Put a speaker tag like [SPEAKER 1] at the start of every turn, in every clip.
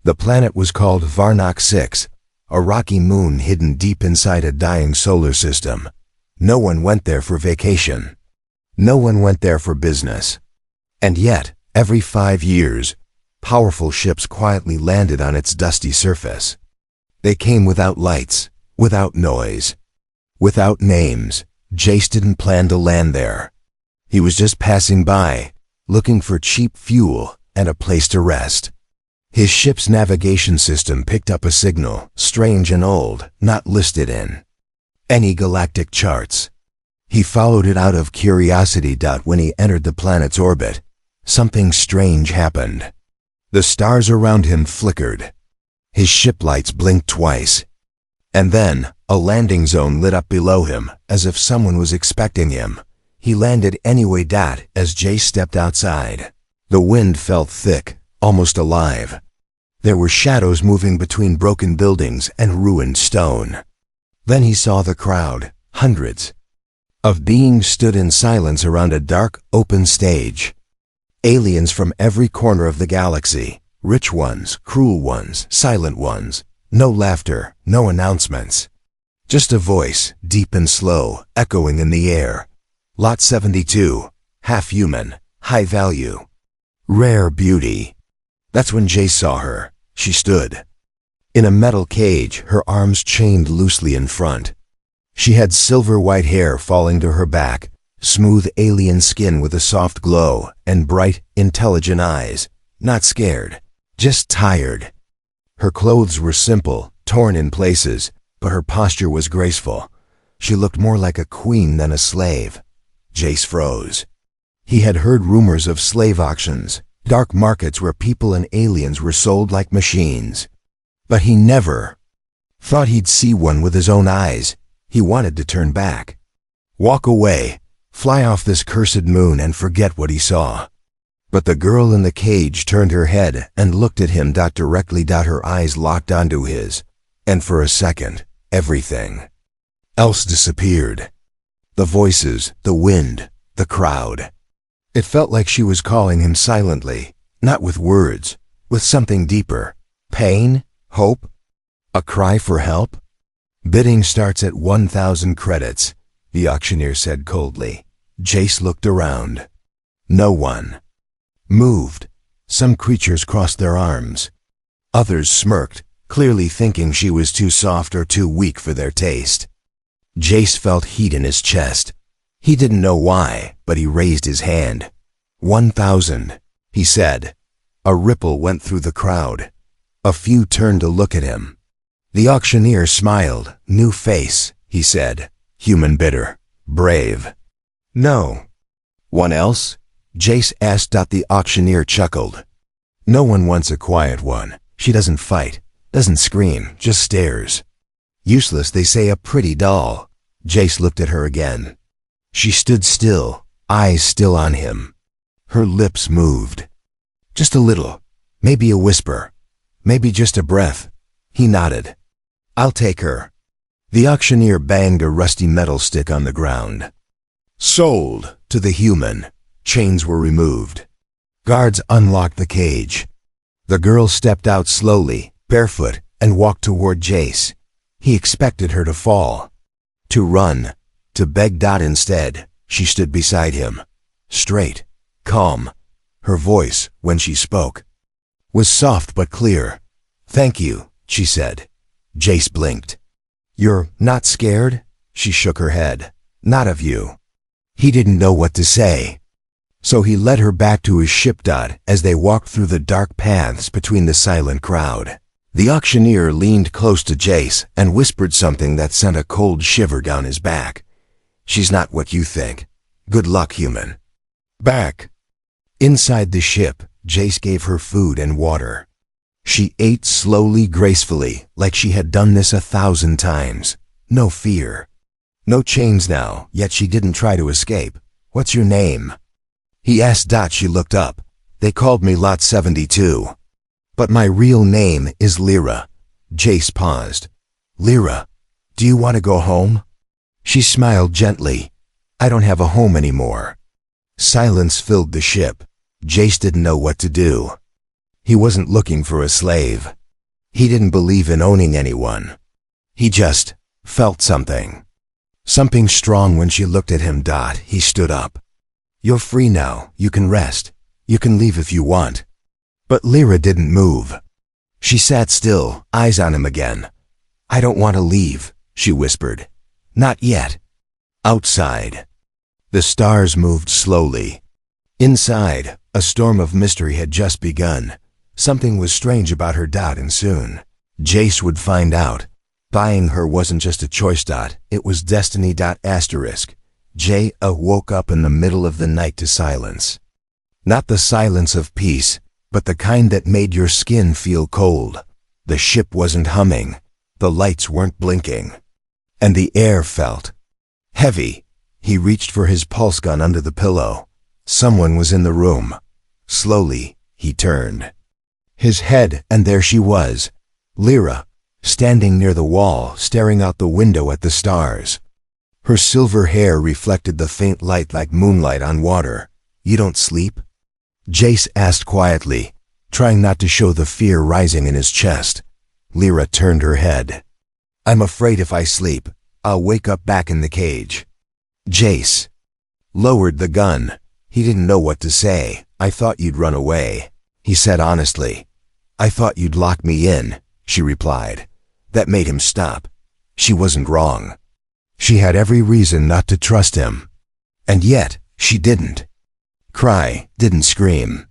[SPEAKER 1] The planet was called Varnock 6, a rocky moon hidden deep inside a dying solar system. No one went there for vacation. No one went there for business. And yet, every 5 years, powerful ships quietly landed on its dusty surface. They came without lights, without noise, without names. Jace didn't plan to land there. He was just passing by, looking for cheap fuel and a place to rest. His ship's navigation system picked up a signal, strange and old, not listed in any galactic charts. He followed it out of curiosity. When he entered the planet's orbit, something strange happened. The stars around him flickered. His ship lights blinked twice. And then, a landing zone lit up below him, as if someone was expecting him. He landed anyway. As Jace stepped outside, the wind felt thick, almost alive. There were shadows moving between broken buildings and ruined stone. Then he saw the crowd. Hundreds of beings stood in silence around a dark, open stage. Aliens from every corner of the galaxy. Rich ones, cruel ones, silent ones. No laughter, no announcements. Just a voice, deep and slow, echoing in the air. Lot 72, half human, high value, rare beauty. That's when Jace saw her. She stood in a metal cage, her arms chained loosely in front. She had silver white hair falling to her back, smooth alien skin with a soft glow, and bright, intelligent eyes. Not scared, just tired. Her clothes were simple, torn in places, but her posture was graceful. She looked more like a queen than a slave. Jace froze. He had heard rumors of slave auctions, dark markets where people and aliens were sold like machines. But he never thought he'd see one with his own eyes. He wanted to turn back, walk away, fly off this cursed moon and forget what he saw. But the girl in the cage turned her head and looked at him directly. Her eyes locked onto his, and for a second, everything else disappeared. The voices, the wind, the crowd. It felt like she was calling him silently, not with words, with something deeper. Pain? Hope? A cry for help? Bidding starts at 1,000 credits, the auctioneer said coldly. Jace looked around. No one moved. Some creatures crossed their arms. Others smirked, clearly thinking she was too soft or too weak for their taste. Jace felt heat in his chest. He didn't know why, but he raised his hand. 1,000, he said. A ripple went through the crowd. A few turned to look at him. The auctioneer smiled. New face, he said. Human bidder. Brave. No. One else? Jace asked. The auctioneer chuckled. No one wants a quiet one. She doesn't fight, doesn't scream, just stares. Useless, they say. A pretty doll. Jace looked at her again. She stood still, eyes still on him. Her lips moved. Just a little. Maybe a whisper. Maybe just a breath. He nodded. I'll take her. The auctioneer banged a rusty metal stick on the ground. Sold to the human. Chains were removed. Guards unlocked the cage. The girl stepped out slowly, barefoot, and walked toward Jace. He expected her to fall, to run, to beg. Instead, she stood beside him, straight, calm. Her voice, when she spoke, was soft but clear. Thank you, she said. Jace blinked. You're not scared? She shook her head. Not of you. He didn't know what to say. So he led her back to his ship. As they walked through the dark paths between the silent crowd, the auctioneer leaned close to Jace and whispered something that sent a cold shiver down his back. She's not what you think. Good luck, human. Back. Inside the ship, Jace gave her food and water. She ate slowly, gracefully, like she had done this 1,000 times. No fear. No chains now, yet she didn't try to escape. What's your name? He asked. She looked up. They called me Lot 72. But my real name is Lyra. Jace paused. Lyra, do you want to go home? She smiled gently. I don't have a home anymore. Silence filled the ship. Jace didn't know what to do. He wasn't looking for a slave. He didn't believe in owning anyone. He just felt something. Something strong when she looked at him. He stood up. You're free now. You can rest. You can leave if you want. But Lyra didn't move. She sat still, eyes on him again. I don't want to leave, she whispered. Not yet. Outside. The stars moved slowly. Inside, a storm of mystery had just begun. Something was strange about her. And soon, Jace would find out. Buying her wasn't just a choice. It was destiny. Jay woke up in the middle of the night to silence. Not the silence of peace, but the kind that made your skin feel cold. The ship wasn't humming. The lights weren't blinking. And the air felt heavy. He reached for his pulse gun under the pillow. Someone was in the room. Slowly, he turned his head, and there she was, Lyra, standing near the wall, staring out the window at the stars. Her silver hair reflected the faint light like moonlight on water. You don't sleep? Jace asked quietly, trying not to show the fear rising in his chest. Lyra turned her head. I'm afraid if I sleep, I'll wake up back in the cage. Jace lowered the gun. He didn't know what to say. I thought you'd run away, he said honestly. I thought you'd lock me in, she replied. That made him stop. She wasn't wrong. She had every reason not to trust him. And yet, she didn't cry, didn't scream,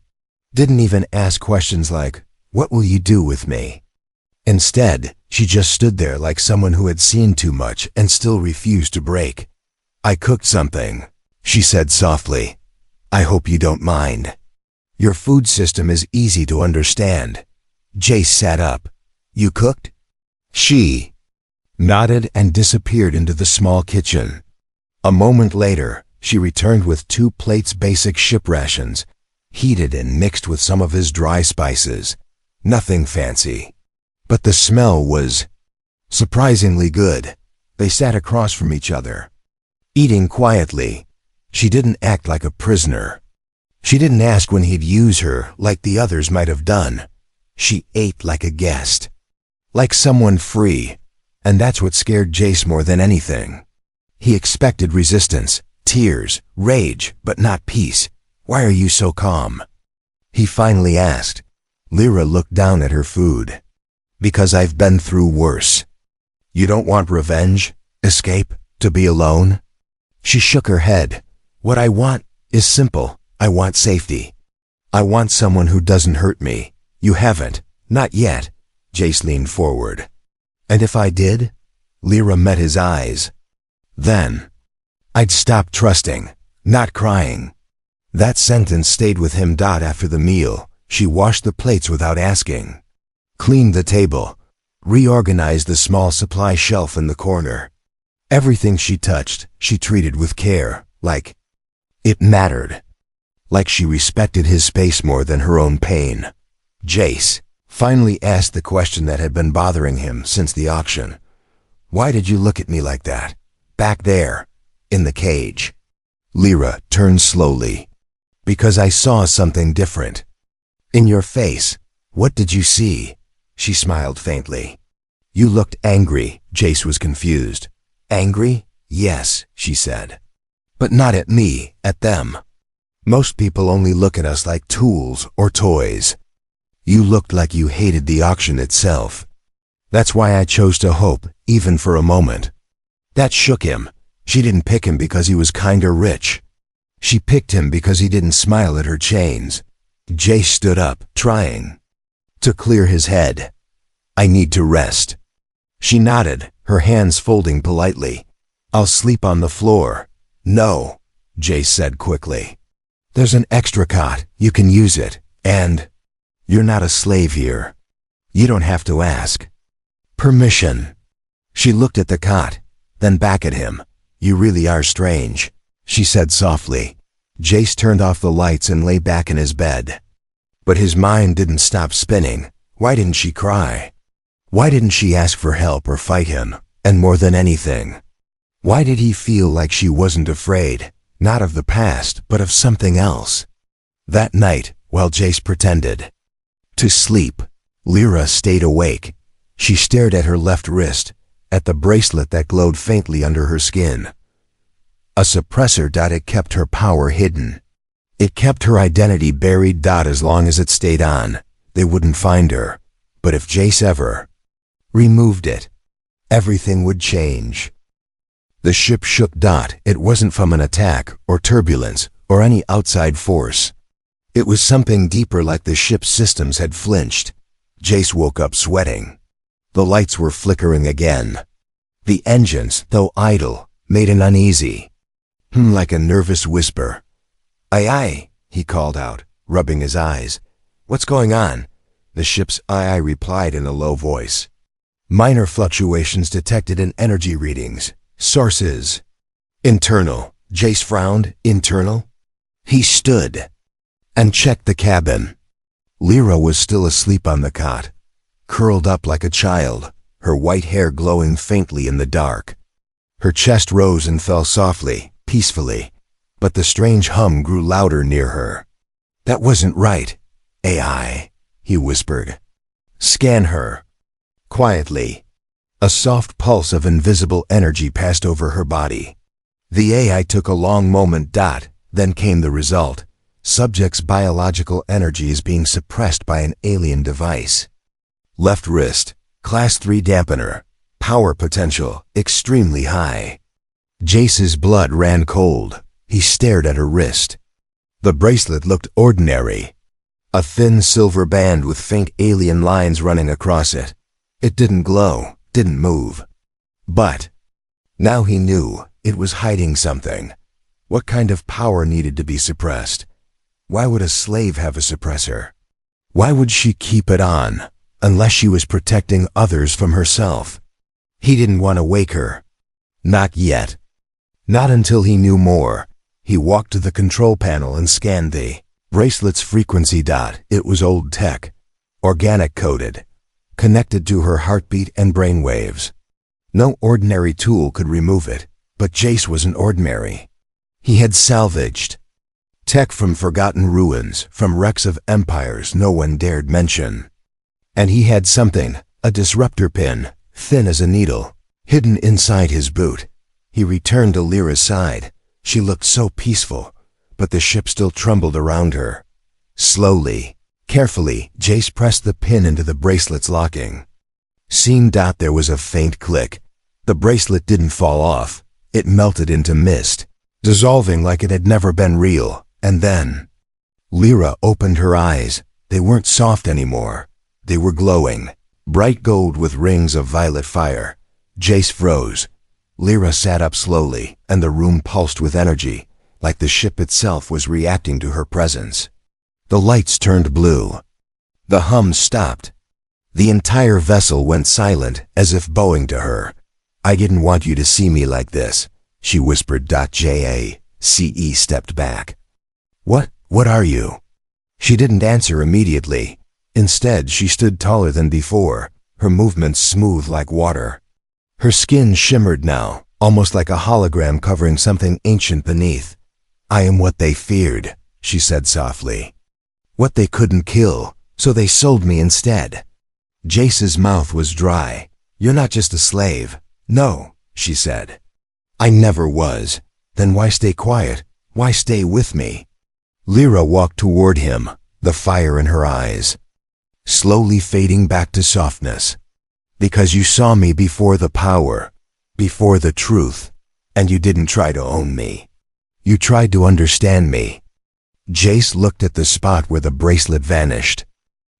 [SPEAKER 1] didn't even ask questions like, what will you do with me? Instead, she just stood there like someone who had seen too much and still refused to break. I cooked something, she said softly. I hope you don't mind. Your food system is easy to understand. Jace sat up. You cooked? She nodded and disappeared into the small kitchen. A moment later, she returned with 2 plates basic ship rations, heated and mixed with some of his dry spices. Nothing fancy. But the smell was surprisingly good. They sat across from each other, eating quietly. She didn't act like a prisoner. She didn't ask when he'd use her like the others might have done. She ate like a guest, like someone free, and that's what scared Jace more than anything. He expected resistance, tears, rage, but not peace. Why are you so calm? He finally asked. Lyra looked down at her food. Because I've been through worse. You don't want revenge, escape, to be alone? She shook her head. What I want is simple. I want safety. I want someone who doesn't hurt me. You haven't. Not yet. Jace leaned forward. And if I did? Lyra met his eyes. Then I'd stop trusting, not crying. That sentence stayed with him. After the meal, she washed the plates without asking, cleaned the table, reorganized the small supply shelf in the corner. Everything she touched, she treated with care, like it mattered. Like she respected his space more than her own pain. Jace finally asked the question that had been bothering him since the auction. Why did you look at me like that? Back there, in the cage. Lyra turned slowly. Because I saw something different. In your face. What did you see? She smiled faintly. You looked angry. Jace was confused. Angry? Yes, she said. But not at me, at them. Most people only look at us like tools or toys. You looked like you hated the auction itself. That's why I chose to hope, even for a moment. That shook him. She didn't pick him because he was kind or rich. She picked him because he didn't smile at her chains. Jace stood up, trying to clear his head. I need to rest. She nodded, her hands folding politely. I'll sleep on the floor. No, Jace said quickly. There's an extra cot. You can use it. And you're not a slave here. You don't have to ask permission. She looked at the cot, then back at him. You really are strange, she said softly. Jace turned off the lights and lay back in his bed. But his mind didn't stop spinning. Why didn't she cry? Why didn't she ask for help or fight him? And more than anything, why did he feel like she wasn't afraid, not of the past, but of something else? That night, while Jace pretended To sleep. Lyra stayed awake. She stared at her left wrist, at the bracelet that glowed faintly under her skin. A suppressor. It kept her power hidden. It kept her identity buried. As long as it stayed on, they wouldn't find her. But if Jace ever removed it, everything would change. The ship shook. It wasn't from an attack or turbulence or any outside force. It was something deeper, like the ship's systems had flinched. Jace woke up sweating. The lights were flickering again. The engines, though idle, made an uneasy like a nervous whisper. "Aye, aye," he called out, rubbing his eyes. "What's going on?" The ship's aye replied in a low voice. Minor fluctuations detected in energy readings. Sources. Internal. Jace frowned. Internal? He stood and checked the cabin. Lyra was still asleep on the cot, curled up like a child, her white hair glowing faintly in the dark. Her chest rose and fell softly, peacefully, but the strange hum grew louder near her. "That wasn't right. AI," he whispered. "Scan her." Quietly, a soft pulse of invisible energy passed over her body. The AI took a long moment. Then came the result. Subject's biological energy is being suppressed by an alien device. Left wrist, Class 3 dampener. Power potential, extremely high. Jace's blood ran cold. He stared at her wrist. The bracelet looked ordinary. A thin silver band with faint alien lines running across it. It didn't glow, didn't move. But now he knew it was hiding something. What kind of power needed to be suppressed? Why would a slave have a suppressor? Why would she keep it on, unless she was protecting others from herself? He didn't want to wake her. Not yet. Not until he knew more. He walked to the control panel and scanned the bracelet's frequency. It was old tech, organic coded, connected to her heartbeat and brainwaves. No ordinary tool could remove it, but Jace wasn't ordinary. He had salvaged tech from forgotten ruins, from wrecks of empires no one dared mention. And he had something, a disruptor pin, thin as a needle, hidden inside his boot. He returned to Lyra's side. She looked so peaceful, but the ship still trembled around her. Slowly, carefully, Jace pressed the pin into the bracelet's locking. Seen. There was a faint click. The bracelet didn't fall off. It melted into mist, dissolving like it had never been real. And then Lyra opened her eyes. They weren't soft anymore. They were glowing, bright gold with rings of violet fire. Jace froze. Lyra sat up slowly, and the room pulsed with energy, like the ship itself was reacting to her presence. The lights turned blue. The hum stopped. The entire vessel went silent, as if bowing to her. "I didn't want you to see me like this," she whispered. Jace stepped back. What are you?" She didn't answer immediately. Instead, she stood taller than before, her movements smooth like water. Her skin shimmered now, almost like a hologram covering something ancient beneath. "I am what they feared," she said softly. "What they couldn't kill, so they sold me instead." Jace's mouth was dry. "You're not just a slave." "No," she said. "I never was." "Then why stay quiet? Why stay with me?" Lyra walked toward him, the fire in her eyes slowly fading back to softness. "Because you saw me before the power, before the truth, and you didn't try to own me. You tried to understand me." Jace looked at the spot where the bracelet vanished.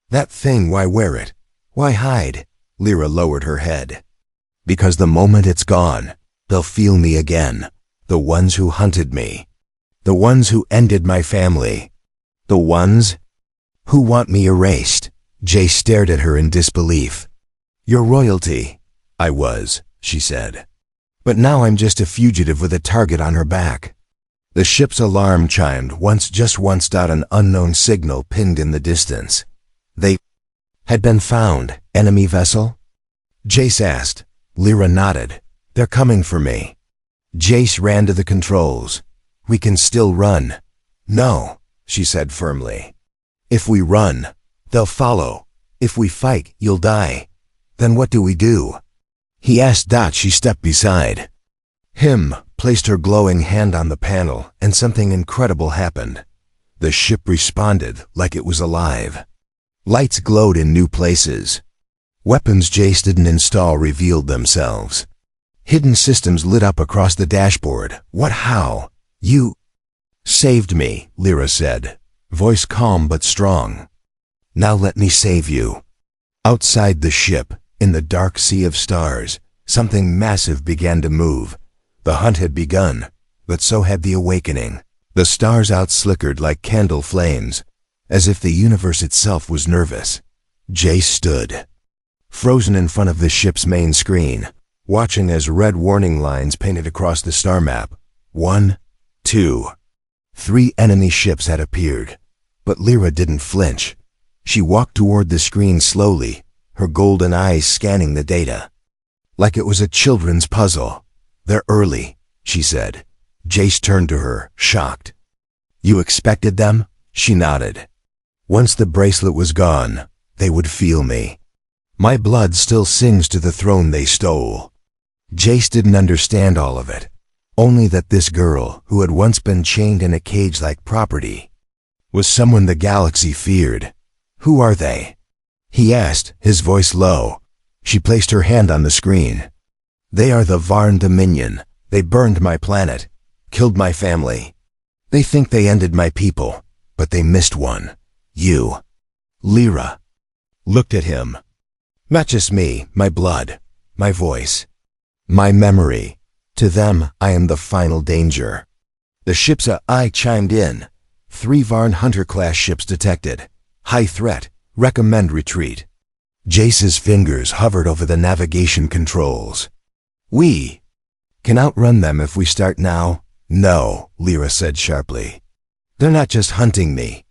[SPEAKER 1] "That thing, why wear it? Why hide?" Lyra lowered her head. "Because the moment it's gone, they'll feel me again. The ones who hunted me. The ones who ended my family. The ones who want me erased." Jace stared at her in disbelief. "You're royalty." "I was," she said. "But now I'm just a fugitive with a target on her back." The ship's alarm chimed just once. An unknown signal pinged in the distance. They had been found. "Enemy vessel?" Jace asked. Lyra nodded. "They're coming for me." Jace ran to the controls. "We can still run." "No," she said firmly. "If we run, They'll follow. If we fight, you'll die. Then what do we do? He asked. She stepped beside him, placed her glowing hand on the panel, and something incredible happened. The ship responded like it was alive. Lights glowed in new places. Weapons Jace didn't install revealed themselves. Hidden systems lit up across the dashboard. What? How? You saved me, Lyra said, voice calm but strong. Now let me save you. Outside the ship, in the dark sea of stars, something massive began to move. The hunt had begun, but so had the awakening. The stars outslickered like candle flames, as if the universe itself was nervous. Jace stood, frozen in front of the ship's main screen, watching as red warning lines painted across the star map. 1, 2, 3 enemy ships had appeared, but Lyra didn't flinch. She walked toward the screen slowly, her golden eyes scanning the data. Like it was a children's puzzle. They're early, she said. Jace turned to her, shocked. You expected them? She nodded. Once the bracelet was gone, they would feel me. My blood still sings to the throne they stole. Jace didn't understand all of it, only that this girl, who had once been chained in a cage like property, was someone the galaxy feared. Who are they? He asked, his voice low. She placed her hand on the screen. They are the Varn Dominion. They burned my planet, killed my family. They think they ended my people, but they missed one. You. Lyra looked at him. Not just me, my blood, my voice, my memory. To them, I am the final danger. The ship's eye chimed in. 3 Varn Hunter-class ships detected. High threat. Recommend retreat. Jace's fingers hovered over the navigation controls. We can outrun them if we start now. No, Lyra said sharply. They're not just hunting me.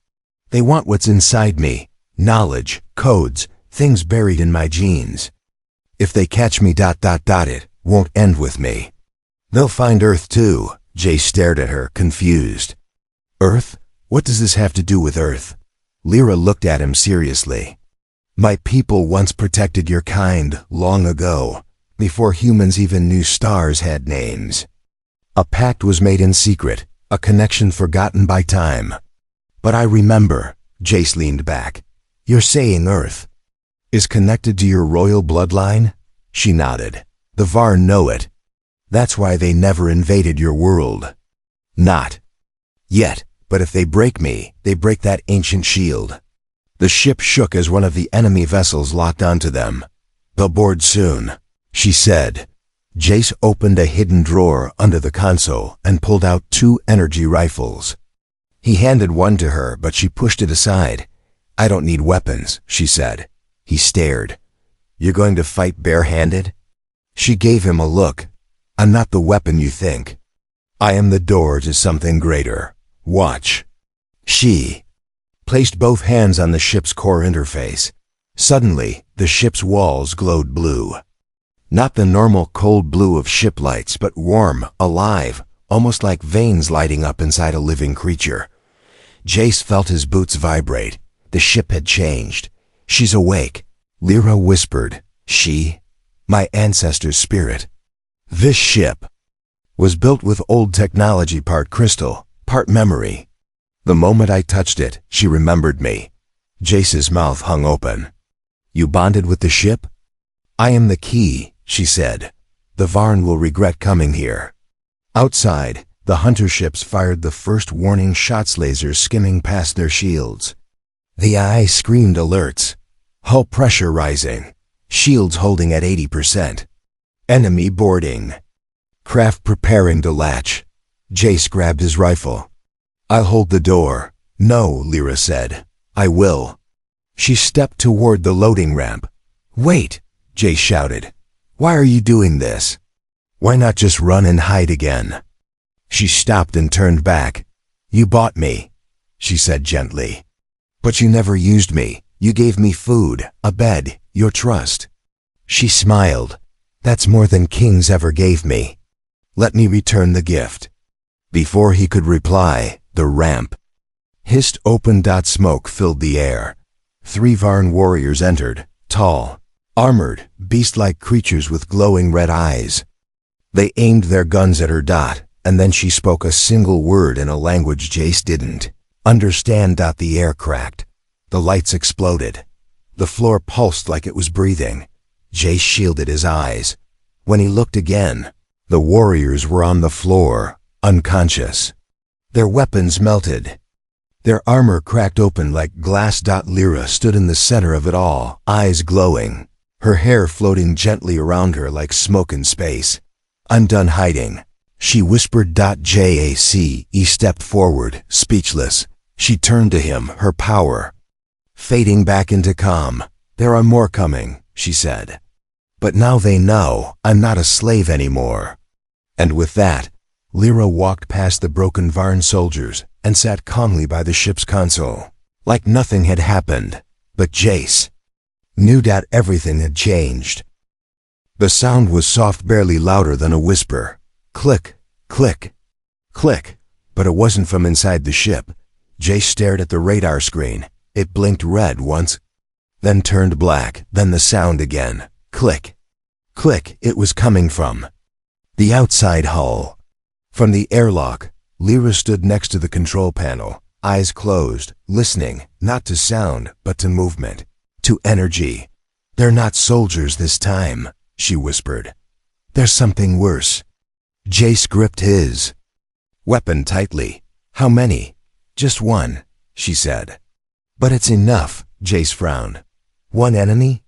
[SPEAKER 1] They want what's inside me. Knowledge, codes, things buried in my genes. If they catch me, it won't end with me. They'll find Earth too. Jace stared at her, confused. Earth? What does this have to do with Earth? Lyra looked at him seriously. My people once protected your kind, long ago, before humans even knew stars had names. A pact was made in secret, a connection forgotten by time. But I remember. Jace leaned back. You're saying Earth is connected to your royal bloodline? She nodded. The Varn know it. That's why they never invaded your world. Not yet. But if they break me, they break that ancient shield. The ship shook as one of the enemy vessels locked onto them. They'll board soon, she said. Jace opened a hidden drawer under the console and pulled out 2 energy rifles. He handed one to her, but she pushed it aside. I don't need weapons, she said. He stared. You're going to fight barehanded? She gave him a look. I'm not the weapon you think. I am the door to something greater. Watch. She placed both hands on the ship's core interface. Suddenly, the ship's walls glowed blue. Not the normal cold blue of ship lights, but warm, alive, almost like veins lighting up inside a living creature. Jace felt his boots vibrate. The ship had changed. She's awake. Lyra whispered. She? My ancestor's spirit. This ship was built with old technology, part crystal, part memory. The moment I touched it, she remembered me. Jace's mouth hung open. You bonded with the ship? I am the key, she said. The Varn will regret coming here. Outside, the hunter ships fired the first warning shots, lasers skimming past their shields. The eye screamed alerts. Hull pressure rising. Shields holding at 80%. Enemy boarding. Craft preparing to latch. Jace grabbed his rifle. I'll hold the door. No, Lyra said. I will. She stepped toward the loading ramp. Wait, Jace shouted. Why are you doing this? Why not just run and hide again? She stopped and turned back. You bought me, she said gently. But you never used me. You gave me food, a bed, your trust. She smiled. That's more than kings ever gave me. Let me return the gift. Before he could reply, the ramp hissed open. Smoke filled the air. 3 Varn warriors entered, tall, armored, beast-like creatures with glowing red eyes. They aimed their guns at her dot, and then she spoke a single word in a language Jace didn't understand. The air cracked. The lights exploded. The floor pulsed like it was breathing. Jace shielded his eyes. When he looked again, the warriors were on the floor, unconscious. Their weapons melted. Their armor cracked open like glass. Lyra stood in the center of it all, eyes glowing, her hair floating gently around her like smoke in space. "I'm done hiding," she whispered. Jace stepped forward, speechless. She turned to him, her power fading back into calm. "There are more coming," she said. "But now they know I'm not a slave anymore." And with that, Lyra walked past the broken Varn soldiers and sat calmly by the ship's console, like nothing had happened. But Jace knew that everything had changed. The sound was soft, barely louder than a whisper. Click, click, click. But it wasn't from inside the ship. Jace stared at the radar screen. It blinked red once, then turned black, then the sound again. Click, click. It was coming from the outside hull. From the airlock, Lyra stood next to the control panel, eyes closed, listening, not to sound, but to movement, to energy. "They're not soldiers this time," she whispered. "There's something worse." Jace gripped his weapon tightly. "How many?" "Just one," she said. "But it's enough," Jace frowned. "One enemy?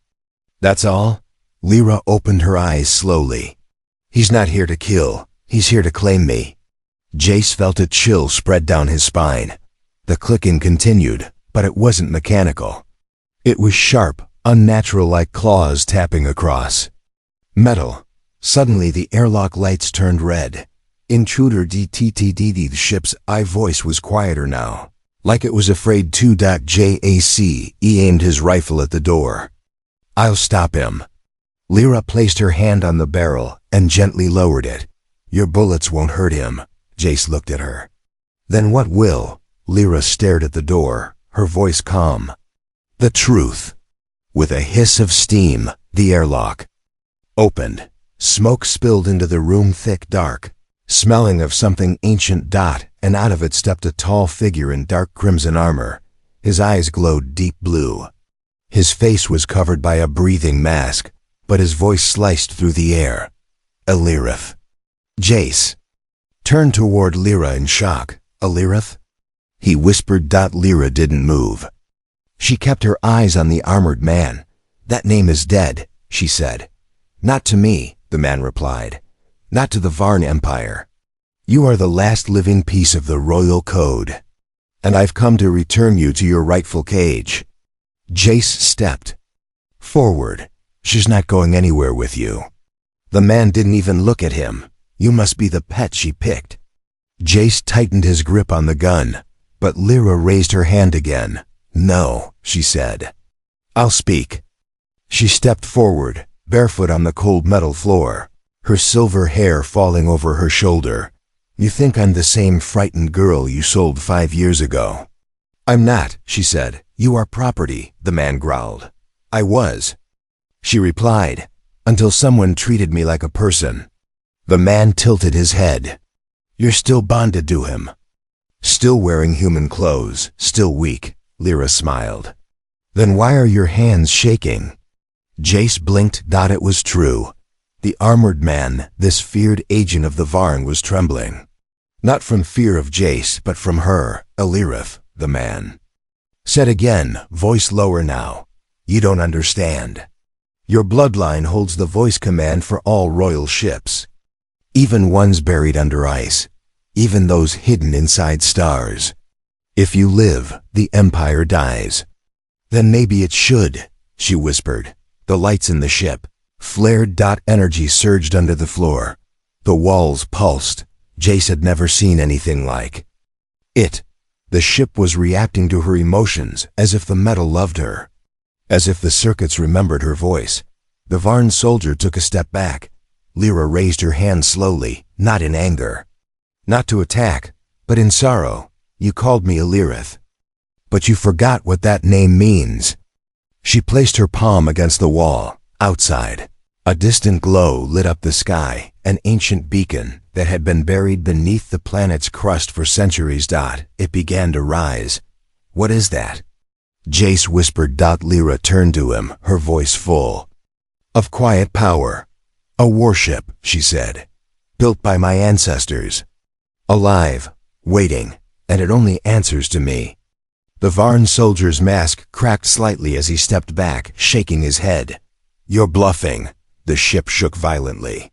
[SPEAKER 1] That's all?" Lyra opened her eyes slowly. "He's not here to kill. He's here to claim me." Jace felt a chill spread down his spine. The clicking continued, but it wasn't mechanical. It was sharp, unnatural, like claws tapping across metal. Suddenly the airlock lights turned red. "Intruder DTTDD." The ship's voice was quieter now, like it was afraid to. Jace aimed his rifle at the door. "I'll stop him." Lyra placed her hand on the barrel and gently lowered it. "Your bullets won't hurt him." Jace looked at her. "Then what will?" Lyra stared at the door, her voice calm. "The truth." With a hiss of steam, the airlock opened. Smoke spilled into the room, thick, dark, smelling of something ancient. And out of it stepped a tall figure in dark crimson armor. His eyes glowed deep blue. His face was covered by a breathing mask, but his voice sliced through the air. "Alirath." Jace turned toward Lyra in shock. "Alirath?" he whispered. Lyra didn't move. She kept her eyes on the armored man. "That name is dead," she said. "Not to me," the man replied. "Not to the Varn Empire. You are the last living piece of the royal code, and I've come to return you to your rightful cage." Jace stepped forward. "She's not going anywhere with you." The man didn't even look at him. "You must be the pet she picked." Jace tightened his grip on the gun, but Lyra raised her hand again. "No," she said. "I'll speak." She stepped forward, barefoot on the cold metal floor, her silver hair falling over her shoulder. "You think I'm the same frightened girl you sold 5 years ago." "I'm not," she said. "You are property," the man growled. "I was," she replied, "until someone treated me like a person." The man tilted his head. "You're still bonded to him." "Still wearing human clothes, still weak," Lyra smiled. "Then why are your hands shaking?" Jace blinked. It was true. The armored man, this feared agent of the Varn, was trembling. Not from fear of Jace, but from her. "Alirath," the man said again, voice lower now. "You don't understand. Your bloodline holds the voice command for all royal ships, even ones buried under ice, even those hidden inside stars. If you live, the Empire dies." "Then maybe it should," she whispered. The lights in the ship flared. Energy surged under the floor. The walls pulsed. Jace had never seen anything like it. The ship was reacting to her emotions as if the metal loved her, as if the circuits remembered her voice. The Varn soldier took a step back. Lyra raised her hand slowly, not in anger, not to attack, but in sorrow. "You called me Alirath, but you forgot what that name means." She placed her palm against the wall. Outside, a distant glow lit up the sky, an ancient beacon that had been buried beneath the planet's crust for centuries. It began to rise. "What is that?" Jace whispered. Lyra turned to him, her voice full of quiet power. "A warship," she said, "built by my ancestors. Alive, waiting, and it only answers to me." The Varn soldier's mask cracked slightly as he stepped back, shaking his head. "You're bluffing." The ship shook violently.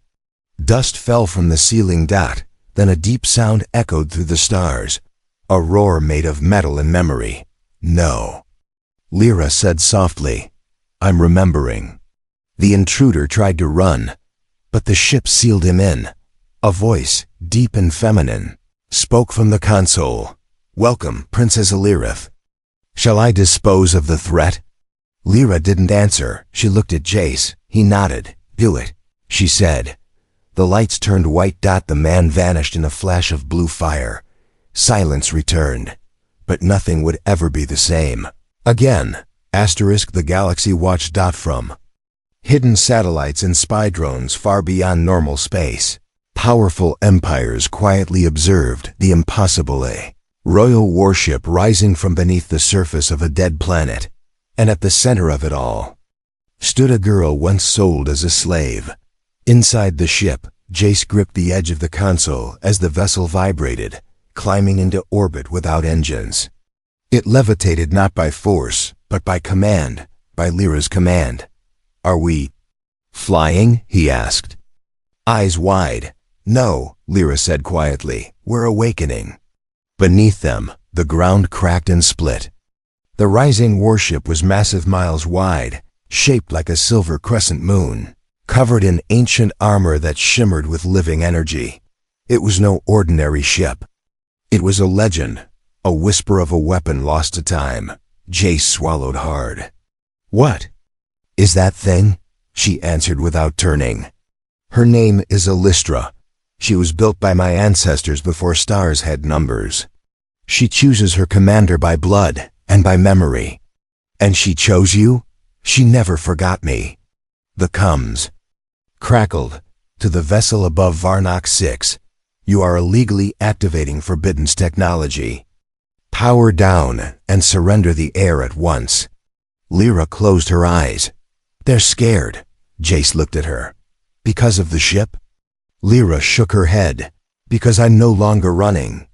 [SPEAKER 1] Dust fell from the ceiling. Then a deep sound echoed through the stars, a roar made of metal and memory. "No," Lyra said softly. "I'm remembering." The intruder tried to run, but the ship sealed him in. A voice, deep and feminine, spoke from the console. "Welcome, Princess Alirath. Shall I dispose of the threat?" Lyra didn't answer. She looked at Jace. He nodded. "Do it," she said. The lights turned white. The man vanished in a flash of blue fire. Silence returned, but nothing would ever be the same again. The galaxy watched. From hidden satellites and spy drones far beyond normal space, powerful empires quietly observed the impossible. A royal warship rising from beneath the surface of a dead planet, and at the center of it all stood a girl once sold as a slave. Inside the ship, Jace gripped the edge of the console as the vessel vibrated, climbing into orbit without engines. It levitated not by force, but by command, by Lyra's command. "Are we flying?" he asked. Eyes wide. "No," Lyra said quietly. "We're awakening." Beneath them, the ground cracked and split. The rising warship was massive, miles wide, shaped like a silver crescent moon, covered in ancient armor that shimmered with living energy. It was no ordinary ship. It was a legend, a whisper of a weapon lost to time. Jace swallowed hard. "What is that thing?" she answered without turning. "Her name is Alystra. She was built by my ancestors before stars had numbers. She chooses her commander by blood and by memory. And she chose you? She never forgot me." The comms crackled. "To the vessel above Varnox 6. You are illegally activating Forbidden's technology. Power down and surrender the air at once." Lyra closed her eyes. "They're scared." Jace looked at her. "Because of the ship?" Lyra shook her head. "Because I'm no longer running."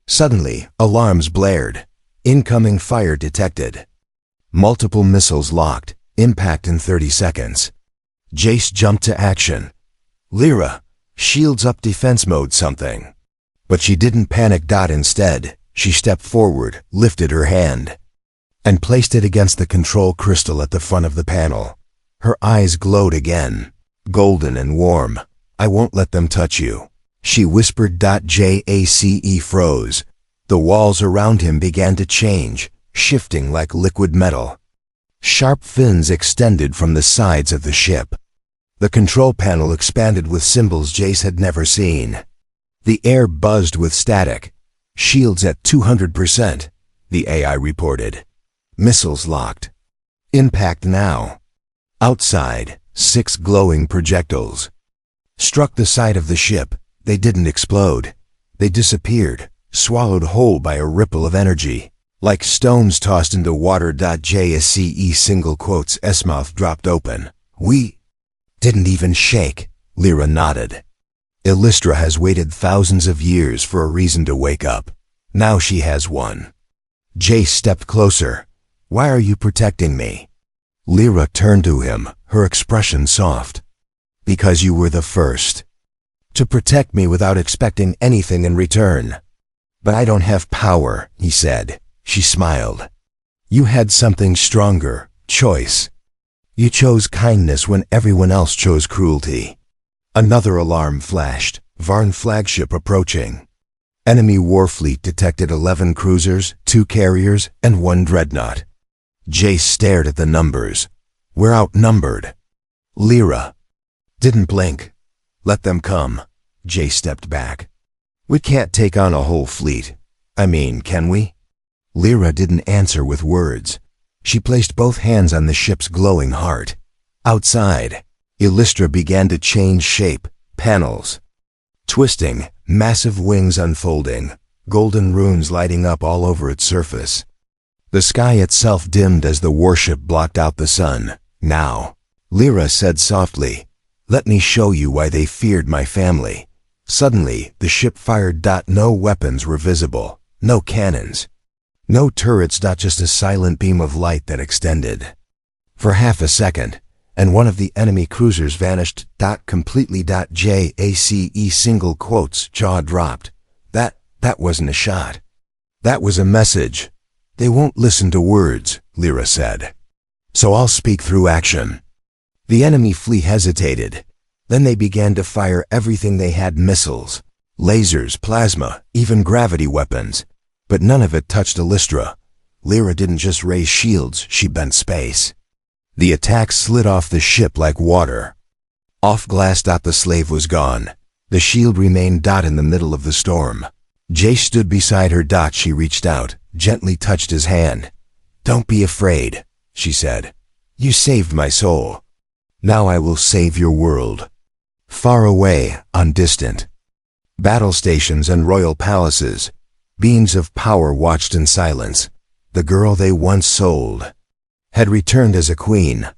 [SPEAKER 1] Suddenly, alarms blared. Incoming fire detected. Multiple missiles locked. Impact in 30 seconds. Jace jumped to action. "Lyra, shields up, defense mode something." But she didn't panic. Instead, she stepped forward, lifted her hand, and placed it against the control crystal at the front of the panel. Her eyes glowed again, golden and warm. "I won't let them touch you," she whispered. Jace froze. The walls around him began to change, shifting like liquid metal. Sharp fins extended from the sides of the ship. The control panel expanded with symbols Jace had never seen. The air buzzed with static. "Shields at 200%, the AI reported. "Missiles locked. Impact now." Outside, 6 glowing projectiles struck the side of the ship. They didn't explode. They disappeared, swallowed whole by a ripple of energy, like stones tossed into water. Jace single quotes S-mouth dropped open. "We didn't even shake," Lyra nodded. "Alystra has waited thousands of years for a reason to wake up. Now she has one." Jace stepped closer. "Why are you protecting me?" Lyra turned to him, her expression soft. "Because you were the first to protect me without expecting anything in return." "But I don't have power," he said. She smiled. "You had something stronger, choice. You chose kindness when everyone else chose cruelty." Another alarm flashed. Varn flagship approaching. Enemy warfleet detected 11 cruisers, 2 carriers, and 1 dreadnought. Jace stared at the numbers. "We're outnumbered." Lyra didn't blink. "Let them come." Jace stepped back. "We can't take on a whole fleet. I mean, can we?" Lyra didn't answer with words. She placed both hands on the ship's glowing heart. Outside, Illustra began to change shape, panels twisting, massive wings unfolding, golden runes lighting up all over its surface. The sky itself dimmed as the warship blocked out the sun. Now, Lyra said softly, "Let me show you why they feared my family." Suddenly, the ship fired. No weapons were visible, no cannons, no turrets. Just a silent beam of light that extended for half a second, and one of the enemy cruisers vanished. Completely. JACE single quotes, jaw dropped. That wasn't a shot. That was a message. They won't listen to words, Lyra said. So I'll speak through action. The enemy fleet hesitated. Then they began to fire everything they had: missiles, lasers, plasma, even gravity weapons. But none of it touched Illustra. Lyra didn't just raise shields, she bent space. The attack slid off the ship like water. Off glass. The slave was gone. The shield remained. In the middle of the storm, Jace stood beside her. She reached out, gently touched his hand. "Don't be afraid," she said. "You saved my soul. Now I will save your world." Far away, on distant battle stations and royal palaces, beings of power watched in silence. The girl they once sold had returned as a queen.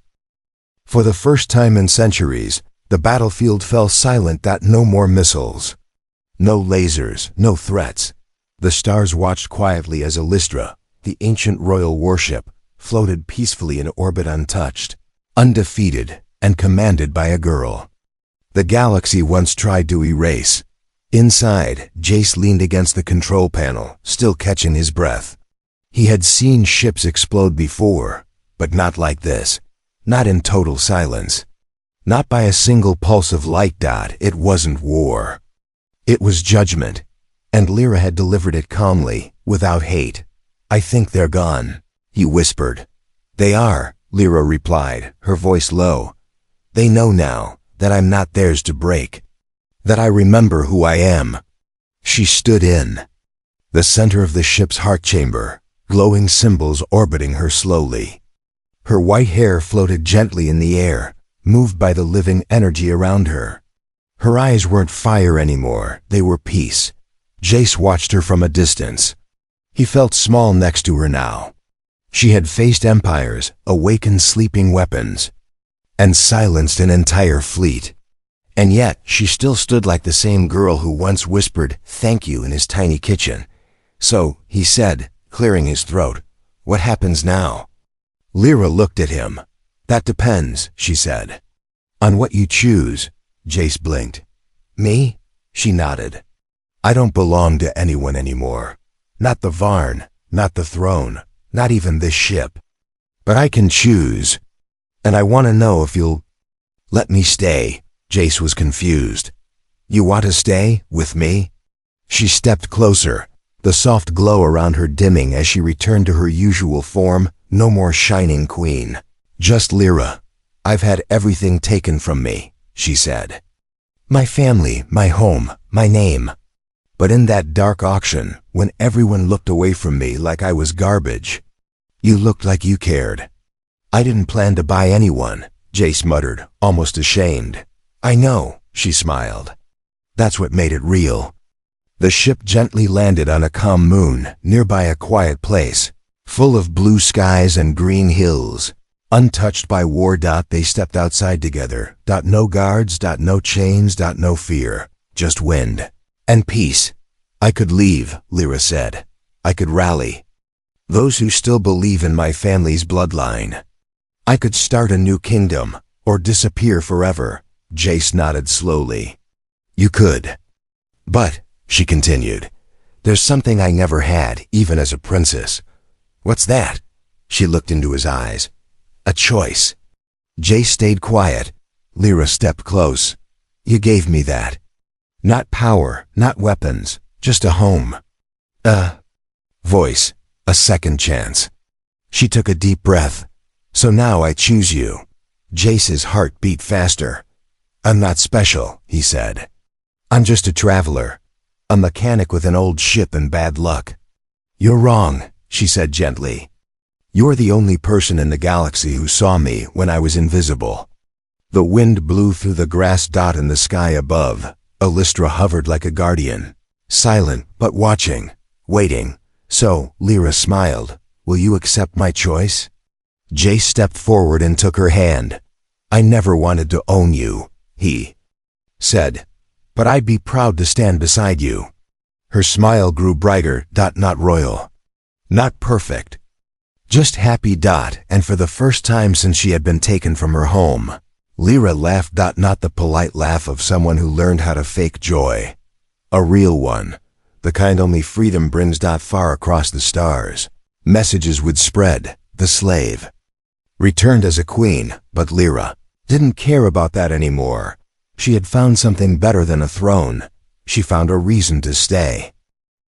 [SPEAKER 1] For the first time in centuries, the battlefield fell silent. No more missiles, no lasers, no threats. The stars watched quietly as Illustra, the ancient royal warship, floated peacefully in orbit, untouched, undefeated, and commanded by a girl the galaxy once tried to erase. Inside, Jace leaned against the control panel, still catching his breath. He had seen ships explode before, but not like this. Not in total silence. Not by a single pulse of light. It wasn't war. It was judgment, and Lyra had delivered it calmly, without hate. "I think they're gone," he whispered. "They are," Lyra replied, her voice low. "They know now that I'm not theirs to break. That I remember who I am." She stood in the center of the ship's heart chamber, glowing symbols orbiting her slowly. Her white hair floated gently in the air, moved by the living energy around her. Her eyes weren't fire anymore, they were peace. Jace watched her from a distance. He felt small next to her now. She had faced empires, awakened sleeping weapons, and silenced an entire fleet. And yet, she still stood like the same girl who once whispered "thank you" in his tiny kitchen. "So," he said, clearing his throat, "what happens now?" Lyra looked at him. "That depends," she said. "On what you choose." Jace blinked. "Me?" She nodded. "I don't belong to anyone anymore. Not the Varn, not the throne, not even this ship. But I can choose. And I want to know if you'll let me stay." Jace was confused. "You want to stay with me?" She stepped closer, the soft glow around her dimming as she returned to her usual form. No more shining queen. "Just Lyra. I've had everything taken from me," she said. "My family, my home, my name. But in that dark auction, when everyone looked away from me like I was garbage, you looked like you cared." "I didn't plan to buy anyone," Jace muttered, almost ashamed. "I know," she smiled. "That's what made it real." The ship gently landed on a calm moon, nearby a quiet place, full of blue skies and green hills, untouched by war. They stepped outside together. No guards, no chains, no fear, just wind and peace. "I could leave," Lyra said. "I could rally those who still believe in my family's bloodline. I could start a new kingdom, or disappear forever." Jace nodded slowly. "You could. But," she continued, "there's something I never had, even as a princess." "What's that?" She looked into his eyes. "A choice." Jace stayed quiet. Lyra stepped close. "You gave me that. Not power, not weapons, just a home. A voice, a second chance." She took a deep breath. "So now I choose you." Jace's heart beat faster. "I'm not special," he said. "I'm just a traveler, a mechanic with an old ship and bad luck." "You're wrong," she said gently. You're the only person in the galaxy who saw me when I was invisible. The wind blew through the grass dot in the sky above. Alystra hovered like a guardian, silent but watching, waiting. So, Lyra smiled. Will you accept my choice? Jay stepped forward and took her hand. I never wanted to own you, he said, but I'd be proud to stand beside you. Her smile grew brighter. Not royal, not perfect, just happy. And for the first time since she had been taken from her home, Lyra laughed. Not the polite laugh of someone who learned how to fake joy. A real one, the kind only freedom brings. Far across the stars, messages would spread. The slave returned as a queen, but Lyra didn't care about that anymore. She had found something better than a throne. She found a reason to stay.